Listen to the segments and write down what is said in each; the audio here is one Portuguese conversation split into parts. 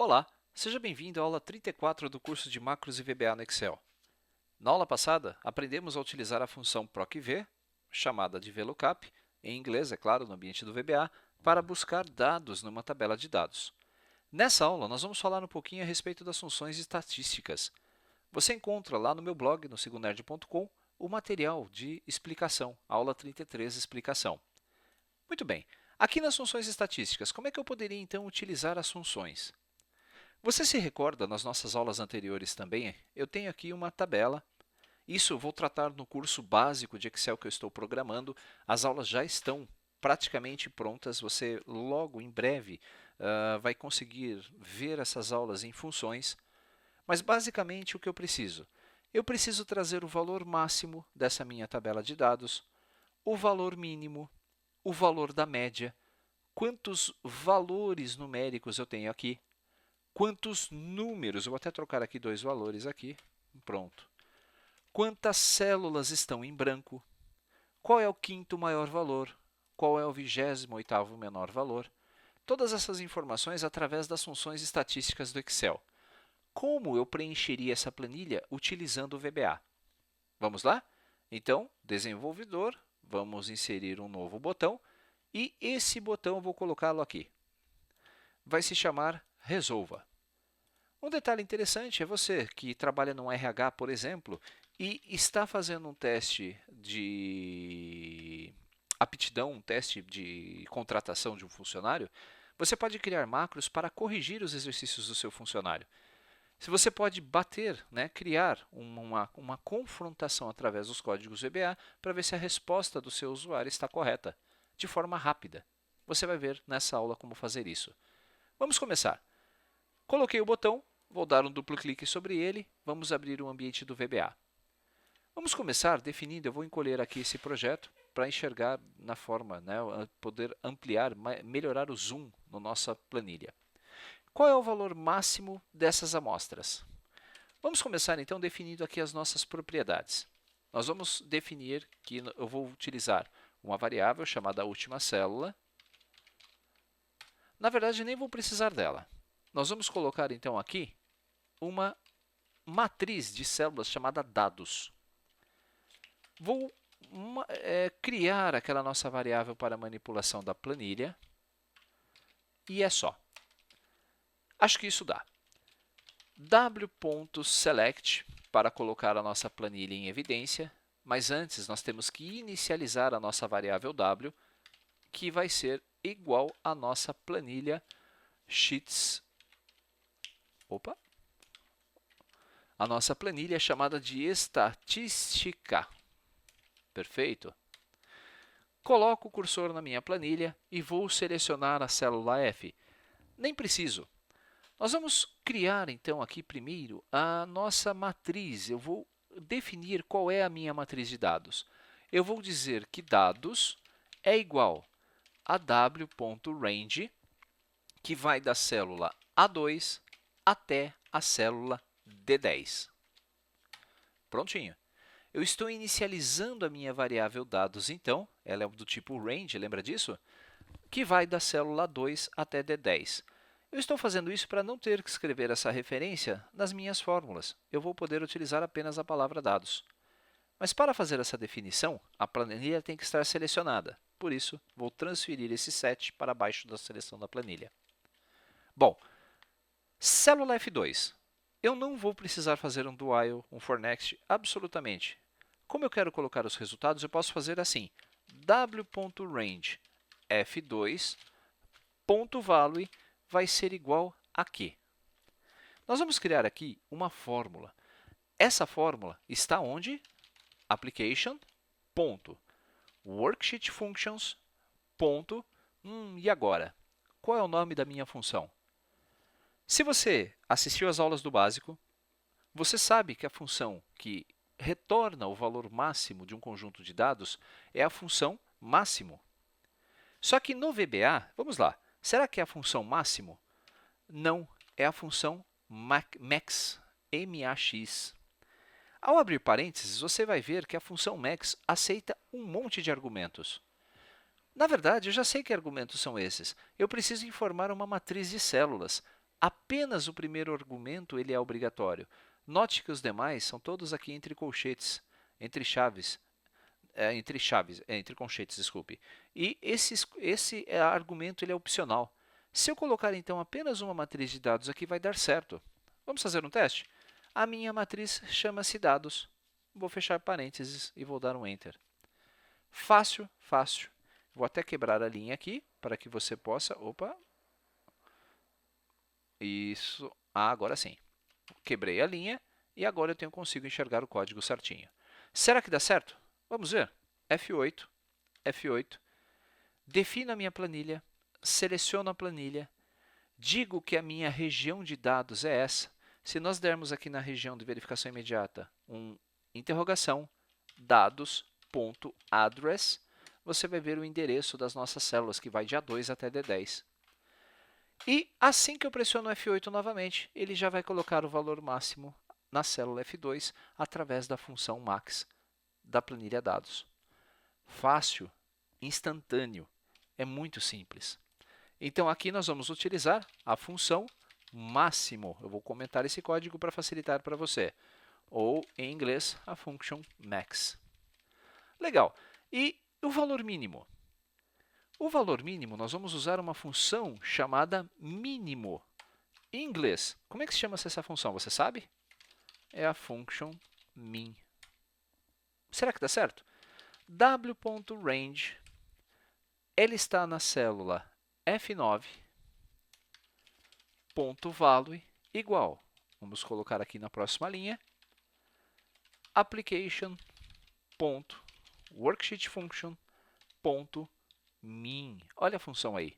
Olá, seja bem-vindo à aula 34 do curso de Macros e VBA no Excel. Na aula passada, aprendemos a utilizar a função procv, chamada de VLOOKUP, em inglês, é claro, no ambiente do VBA, para buscar dados numa tabela de dados. Nessa aula, nós vamos falar um pouquinho a respeito das funções estatísticas. Você encontra lá no meu blog, no segunerd.com, o material de explicação, aula 33, explicação. Muito bem, aqui nas funções estatísticas, como é que eu poderia então utilizar as funções? Você se recorda, nas nossas aulas anteriores também, eu tenho aqui uma tabela. Isso eu vou tratar no curso básico de Excel que eu estou programando. As aulas já estão praticamente prontas. Você logo, em breve, vai conseguir ver essas aulas em funções. Mas, basicamente, o que eu preciso? Eu preciso trazer o valor máximo dessa minha tabela de dados, o valor mínimo, o valor da média, quantos valores numéricos eu tenho aqui, quantos números, eu vou até trocar aqui dois valores aqui, pronto. Quantas células estão em branco, qual é o quinto maior valor, qual é o 28º menor valor. Todas essas informações através das funções estatísticas do Excel. Como eu preencheria essa planilha utilizando o VBA? Vamos lá? Então, desenvolvedor, vamos inserir um novo botão e esse botão eu vou colocá-lo aqui. Vai se chamar Resolva. Um detalhe interessante é você que trabalha no RH, por exemplo, e está fazendo um teste de aptidão, um teste de contratação de um funcionário, você pode criar macros para corrigir os exercícios do seu funcionário. Se você pode bater, criar uma confrontação através dos códigos VBA para ver se a resposta do seu usuário está correta, de forma rápida. Você vai ver nessa aula como fazer isso. Vamos começar. Coloquei o botão, vou dar um duplo clique sobre ele, vamos abrir o ambiente do VBA. Vamos começar definindo, eu vou encolher aqui esse projeto para enxergar na forma, poder ampliar, melhorar o zoom na nossa planilha. Qual é o valor máximo dessas amostras? Vamos começar então definindo aqui as nossas propriedades. Nós vamos definir que eu vou utilizar uma variável chamada última célula. Na verdade, nem vou precisar dela. Nós vamos colocar então aqui uma matriz de células chamada dados. Vou criar aquela nossa variável para manipulação da planilha e é só. Acho que isso dá. w.select para colocar a nossa planilha em evidência, mas antes nós temos que inicializar a nossa variável w, que vai ser igual à nossa planilha sheets. A nossa planilha é chamada de estatística. Perfeito? Coloco o cursor na minha planilha e vou selecionar a célula F. Nem preciso. Nós vamos criar, então, aqui primeiro a nossa matriz. Eu vou definir qual é a minha matriz de dados. Eu vou dizer que dados é igual a w.range, que vai da célula A2 até a célula D10. Prontinho. Eu estou inicializando a minha variável dados, então, ela é do tipo range, lembra disso? Que vai da célula 2 até D10. Eu estou fazendo isso para não ter que escrever essa referência nas minhas fórmulas. Eu vou poder utilizar apenas a palavra dados. Mas para fazer essa definição, a planilha tem que estar selecionada. Por isso, vou transferir esse set para baixo da seleção da planilha. Bom, célula F2. Eu não vou precisar fazer um do while, um for next, absolutamente. Como eu quero colocar os resultados, eu posso fazer assim, w.range f2.value vai ser igual a quê? Nós vamos criar aqui uma fórmula. Essa fórmula está onde? Application.worksheetfunctions. E agora? Qual é o nome da minha função? Se você assistiu às aulas do básico, você sabe que a função que retorna o valor máximo de um conjunto de dados é a função máximo. Só que no VBA, vamos lá, será que é a função máximo? Não, é a função max, M-A-X. Ao abrir parênteses, você vai ver que a função max aceita um monte de argumentos. Na verdade, eu já sei que argumentos são esses. Eu preciso informar uma matriz de células. Apenas o primeiro argumento ele é obrigatório. Note que os demais são todos aqui entre colchetes, entre chaves, entre colchetes, desculpe. E esse argumento ele é opcional. Se eu colocar então apenas uma matriz de dados aqui, vai dar certo. Vamos fazer um teste? A minha matriz chama-se dados. Vou fechar parênteses e vou dar um Enter. Fácil, fácil. Vou até quebrar a linha aqui para que você possa... Opa! Isso. Ah, agora sim. Quebrei a linha e agora eu consigo enxergar o código certinho. Será que dá certo? Vamos ver. F8, F8. Defino a minha planilha, seleciono a planilha, digo que a minha região de dados é essa. Se nós dermos aqui na região de verificação imediata interrogação, dados.address, você vai ver o endereço das nossas células, que vai de A2 até D10. E assim que eu pressiono F8 novamente, ele já vai colocar o valor máximo na célula F2 através da função max da planilha dados. Fácil, instantâneo, é muito simples. Então, aqui nós vamos utilizar a função máximo. Eu vou comentar esse código para facilitar para você. Ou, em inglês, a function max. Legal. E o valor mínimo? O valor mínimo, nós vamos usar uma função chamada mínimo. Em inglês, como é que se chama essa função? Você sabe? É a function min. Será que dá certo? w.range, ele está na célula F9, ponto value igual. Vamos colocar aqui na próxima linha. Application, ponto, worksheet function, ponto, min. Olha a função aí.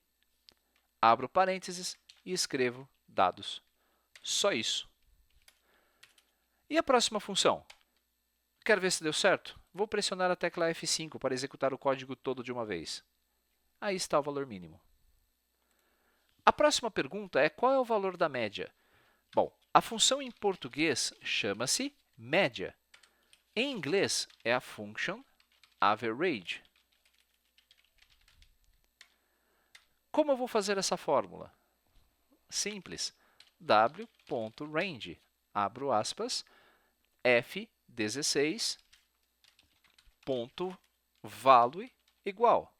Abro parênteses e escrevo dados. Só isso. E a próxima função? Quer ver se deu certo? Vou pressionar a tecla F5 para executar o código todo de uma vez. Aí está o valor mínimo. A próxima pergunta é qual é o valor da média? Bom, a função em português chama-se média. Em inglês é a function average. Como eu vou fazer essa fórmula? Simples. w.range, abro aspas, F16, ponto value igual.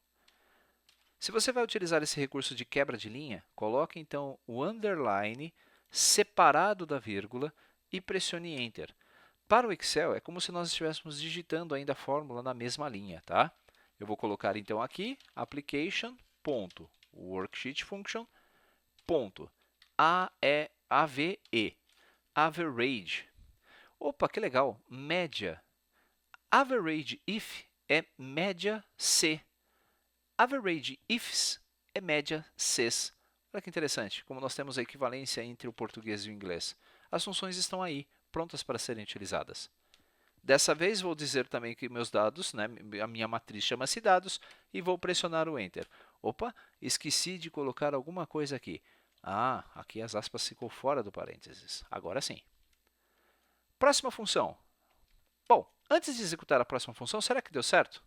Se você vai utilizar esse recurso de quebra de linha, coloque então o underline separado da vírgula e pressione Enter. Para o Excel, é como se nós estivéssemos digitando ainda a fórmula na mesma linha, tá? Eu vou colocar então aqui application.worksheet function, AVE, average. Opa, que legal, média. Average if é média C. Average ifs é média Cs. Olha que interessante, como nós temos a equivalência entre o português e o inglês. As funções estão aí, prontas para serem utilizadas. Dessa vez, vou dizer também que meus dados, né, a minha matriz chama-se dados, e vou pressionar o Enter. Opa, esqueci de colocar alguma coisa aqui. Ah, aqui as aspas ficou fora do parênteses. Agora sim. Próxima função. Bom, antes de executar a próxima função, será que deu certo?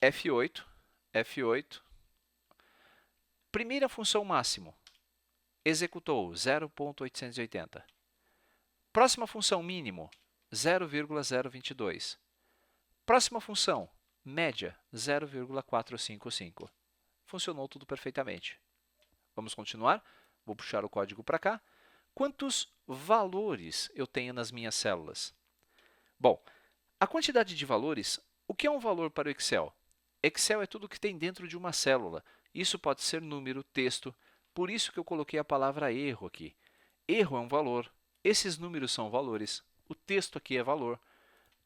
F8, F8. Primeira função máximo. Executou 0.880. Próxima função mínimo, 0,022. Próxima função, média, 0,455. Funcionou tudo perfeitamente. Vamos continuar? Vou puxar o código para cá. Quantos valores eu tenho nas minhas células? Bom, a quantidade de valores, o que é um valor para o Excel? Excel é tudo que tem dentro de uma célula. Isso pode ser número, texto, por isso que eu coloquei a palavra erro aqui. Erro é um valor, esses números são valores, o texto aqui é valor.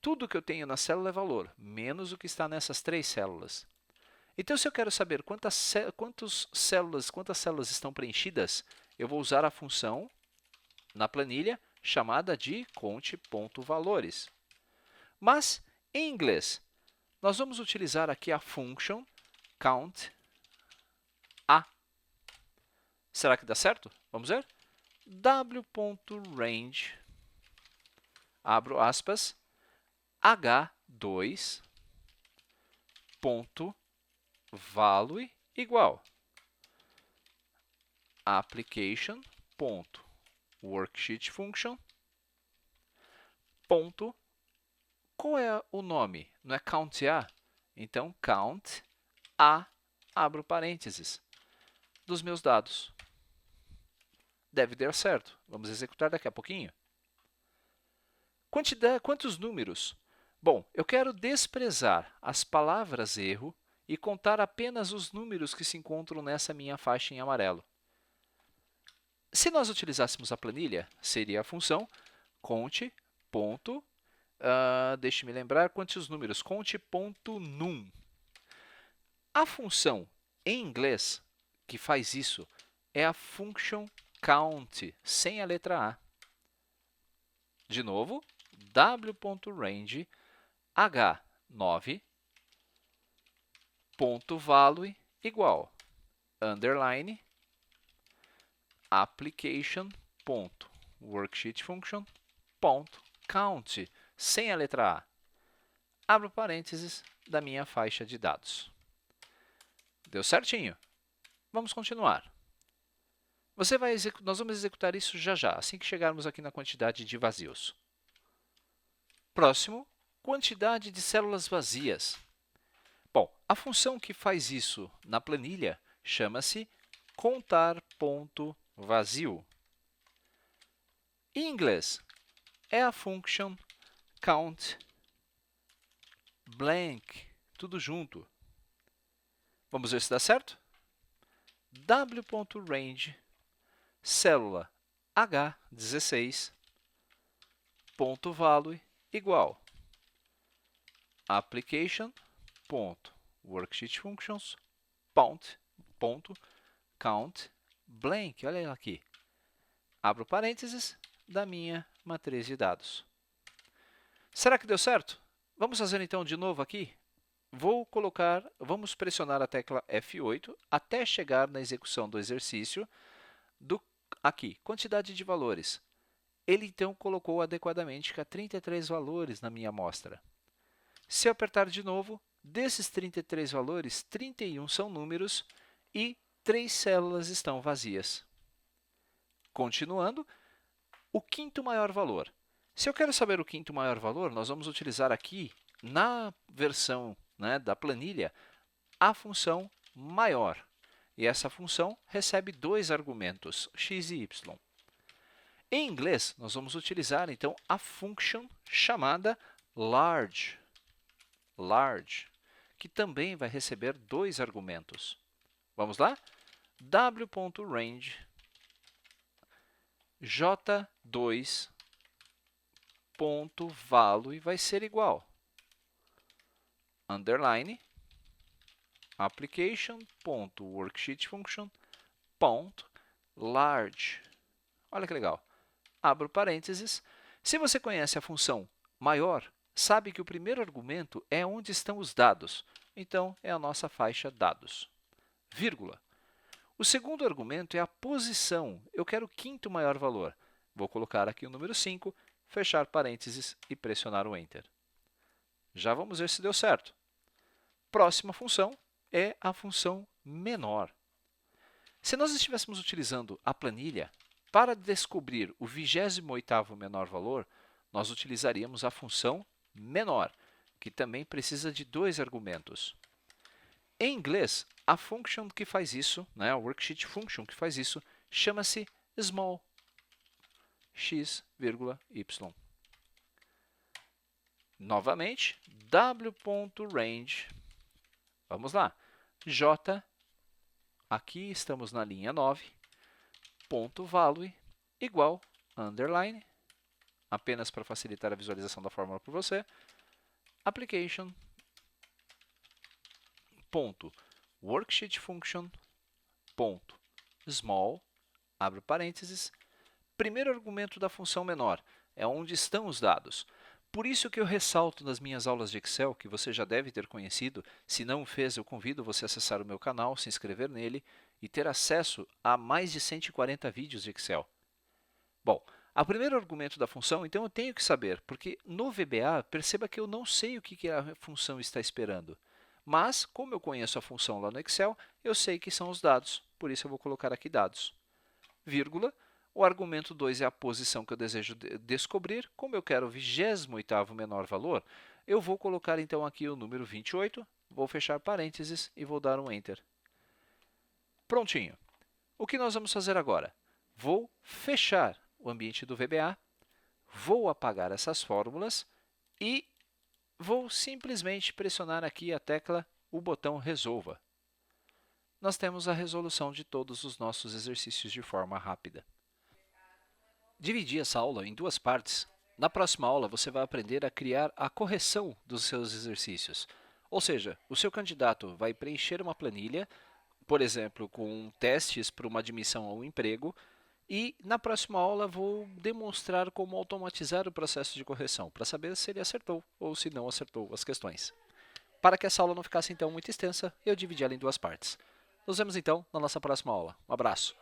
Tudo que eu tenho na célula é valor, menos o que está nessas três células. Então, se eu quero saber quantas células estão preenchidas, eu vou usar a função na planilha chamada de conte.valores. Mas, em inglês, nós vamos utilizar aqui a function count A. Será que dá certo? Vamos ver? w.range, abro aspas, h2, ponto value igual application, ponto worksheet function ponto, qual é o nome? Não é count A? Então, count A, abro parênteses, dos meus dados. Deve dar certo. Vamos executar daqui a pouquinho. Quantos números? Bom, eu quero desprezar as palavras erro e contar apenas os números que se encontram nessa minha faixa em amarelo. Se nós utilizássemos a planilha, seria a função conte. Deixe-me lembrar quantos números. Conte.num. A função em inglês que faz isso é a function count, sem a letra A. De novo, w.range h9 .value igual underline application.worksheet function .count, sem a letra A. Abro parênteses da minha faixa de dados. Deu certinho. Vamos continuar. Nós vamos executar isso já já, assim que chegarmos aqui na quantidade de vazios. Próximo, quantidade de células vazias. Bom, a função que faz isso na planilha chama-se contar.vazio. Em inglês, é a function count blank, tudo junto. Vamos ver se dá certo? w.range célula H16 .value igual application.worksheet functions .count blank. Olha aqui. Abro parênteses da minha matriz de dados. Será que deu certo? Vamos fazer então de novo aqui. Vamos pressionar a tecla F8 até chegar na execução do exercício aqui, quantidade de valores. Ele então colocou adequadamente 33 valores na minha amostra. Se eu apertar de novo, desses 33 valores, 31 são números e 3 células estão vazias. Continuando, o quinto maior valor. Se eu quero saber o quinto maior valor, nós vamos utilizar aqui, na versão da planilha, a função maior. E essa função recebe dois argumentos, x e y. Em inglês, nós vamos utilizar, então, a function chamada large, que também vai receber dois argumentos. Vamos lá? w.range j2.value vai ser igual underline application.worksheet function .large. Olha que legal. Abro parênteses. Se você conhece a função maior, sabe que o primeiro argumento é onde estão os dados. Então, é a nossa faixa dados. Vírgula. O segundo argumento é a posição. Eu quero o quinto maior valor. Vou colocar aqui o número 5, fechar parênteses e pressionar o Enter. Já vamos ver se deu certo. Próxima função é a função menor. Se nós estivéssemos utilizando a planilha, para descobrir o 28º menor valor, nós utilizaríamos a função menor, que também precisa de dois argumentos. Em inglês, a function que faz isso, a worksheet function que faz isso, chama-se small, x, y. Novamente, w.range, vamos lá, j, aqui estamos na linha 9, .value igual underline, apenas para facilitar a visualização da fórmula para você, application.worksheet function .small, abre parênteses, primeiro argumento da função menor, é onde estão os dados. Por isso que eu ressalto nas minhas aulas de Excel, que você já deve ter conhecido. Se não o fez, eu convido você a acessar o meu canal, se inscrever nele e ter acesso a mais de 140 vídeos de Excel. Bom, o primeiro argumento da função, então eu tenho que saber, porque no VBA, perceba que eu não sei o que a função está esperando. Mas, como eu conheço a função lá no Excel, eu sei que são os dados, por isso eu vou colocar aqui dados. Vírgula, O argumento 2 é a posição que eu desejo descobrir. Como eu quero o 28º menor valor, eu vou colocar então aqui o número 28, vou fechar parênteses e vou dar um Enter. Prontinho. O que nós vamos fazer agora? Vou fechar o ambiente do VBA, vou apagar essas fórmulas e vou simplesmente pressionar aqui a tecla, o botão Resolva. Nós temos a resolução de todos os nossos exercícios de forma rápida. Dividi essa aula em duas partes. Na próxima aula, você vai aprender a criar a correção dos seus exercícios. Ou seja, o seu candidato vai preencher uma planilha, por exemplo, com testes para uma admissão ao emprego, e na próxima aula vou demonstrar como automatizar o processo de correção, para saber se ele acertou ou se não acertou as questões. Para que essa aula não ficasse então muito extensa, eu dividi ela em duas partes. Nos vemos então na nossa próxima aula. Um abraço!